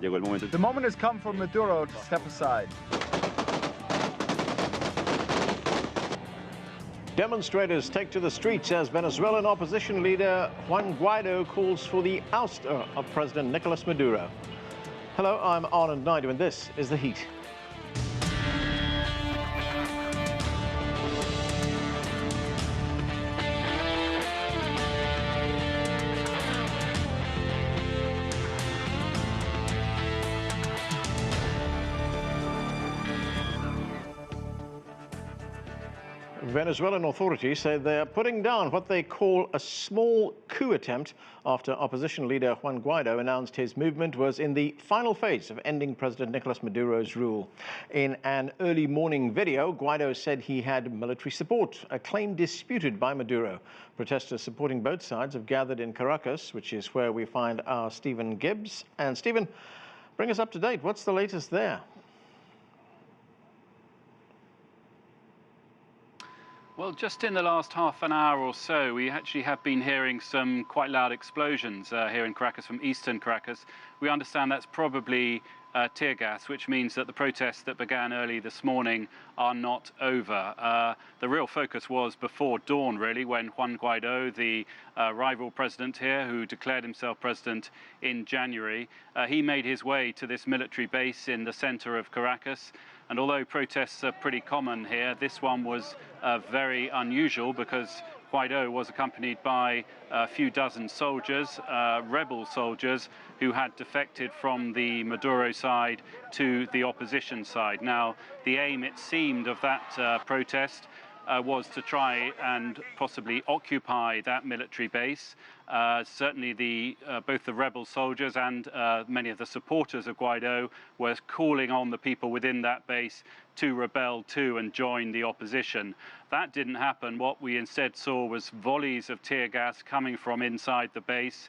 llegó el momento. The moment has come for Maduro to step aside. Demonstrators take to the streets as Venezuelan opposition leader Juan Guaidó calls for the ouster of President Nicolas Maduro. Hello, I'm Arnold Naidu, and this is The Heat. Venezuelan authorities say they're putting down what they call a small coup attempt after opposition leader Juan Guaidó announced his movement was in the final phase of ending President Nicolas Maduro's rule. In an early morning video, Guaidó said he had military support, a claim disputed by Maduro. Protesters supporting both sides have gathered in Caracas, which is where we find our Stephen Gibbs. And Stephen, bring us up to date. What's the latest there? Well, just in the last half an hour or so, we actually have been hearing some quite loud explosions here in Caracas, from eastern Caracas. We understand that's probably tear gas, which means that the protests that began early this morning are not over. The real focus was before dawn, really, when Juan Guaidó, the rival president here, who declared himself president in January, he made his way to this military base in the center of Caracas. And although protests are pretty common here, this one was very unusual because Guaidó was accompanied by a few dozen soldiers, rebel soldiers, who had defected from the Maduro side to the opposition side. Now, the aim, it seemed, of that protest was to try and possibly occupy that military base. Certainly both the rebel soldiers and many of the supporters of Guaidó were calling on the people within that base to rebel too and join the opposition. That didn't happen. What we instead saw was volleys of tear gas coming from inside the base,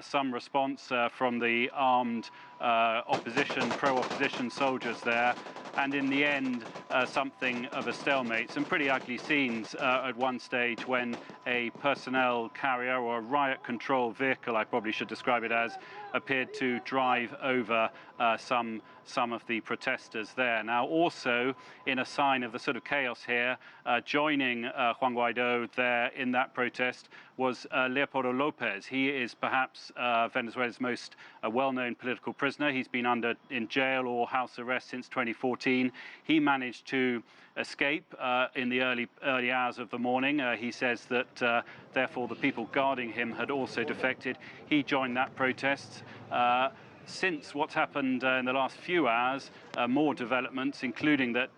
some response from the armed pro-opposition soldiers there, and in the end, something of a stalemate. Some pretty ugly scenes at one stage when a personnel carrier, or a riot control vehicle, I probably should describe it as, appeared to drive over some of the protesters there. Now, also, in a sign of the sort of chaos here, joining Juan Guaidó there in that protest was Leopoldo Lopez. He is perhaps Venezuela's most well-known political prisoner. He's been in jail or house arrest since 2014. He managed to escape in the early hours of the morning. He says that therefore the people guarding him had also defected. He joined that protest. Since what's happened in the last few hours, more developments, including that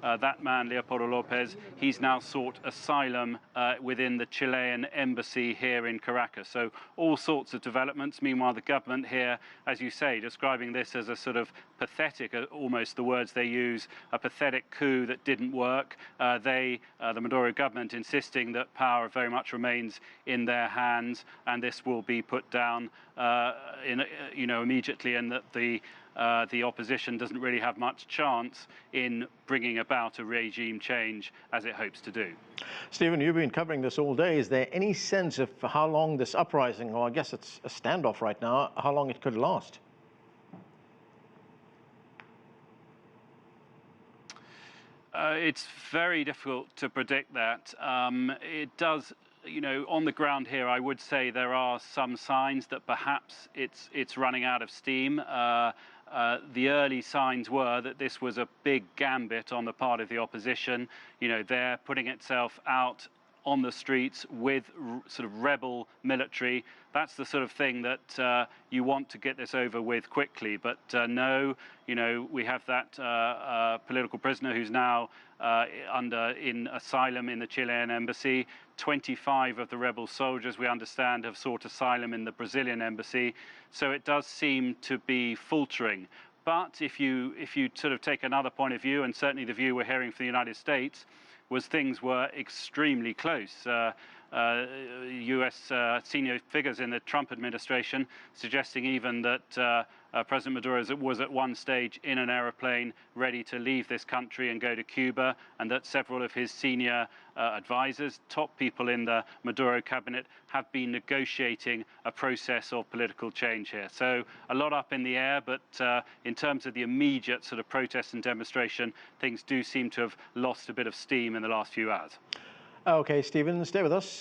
that man, Leopoldo Lopez, he's now sought asylum within the Chilean embassy here in Caracas. So all sorts of developments. Meanwhile, the government here, as you say, describing this as a sort of pathetic, almost the words they use, a pathetic coup that didn't work. The Maduro government insisting that power very much remains in their hands, and this will be put down immediately, and that the opposition doesn't really have much chance in bringing about a regime change as it hopes to do. Stephen, you've been covering this all day. Is there any sense of how long this uprising, or I guess it's a standoff right now, how long it could last? It's very difficult to predict that. It does, on the ground here, I would say there are some signs that perhaps it's running out of steam. The early signs were that this was a big gambit on the part of the opposition. They're putting itself out on the streets with sort of rebel military. That's the sort of thing that you want to get this over with quickly. But no, we have that political prisoner who's now in asylum in the Chilean embassy. 25 of the rebel soldiers, we understand, have sought asylum in the Brazilian embassy. So it does seem to be faltering. But if you sort of take another point of view, and certainly the view we're hearing from the United States, was things were extremely close. US senior figures in the Trump administration, suggesting even that President Maduro was at one stage in an aeroplane ready to leave this country and go to Cuba, and that several of his senior advisors, top people in the Maduro cabinet, have been negotiating a process of political change here. So a lot up in the air, but in terms of the immediate sort of protest and demonstration, things do seem to have lost a bit of steam in the last few hours. OK, Stephen, stay with us.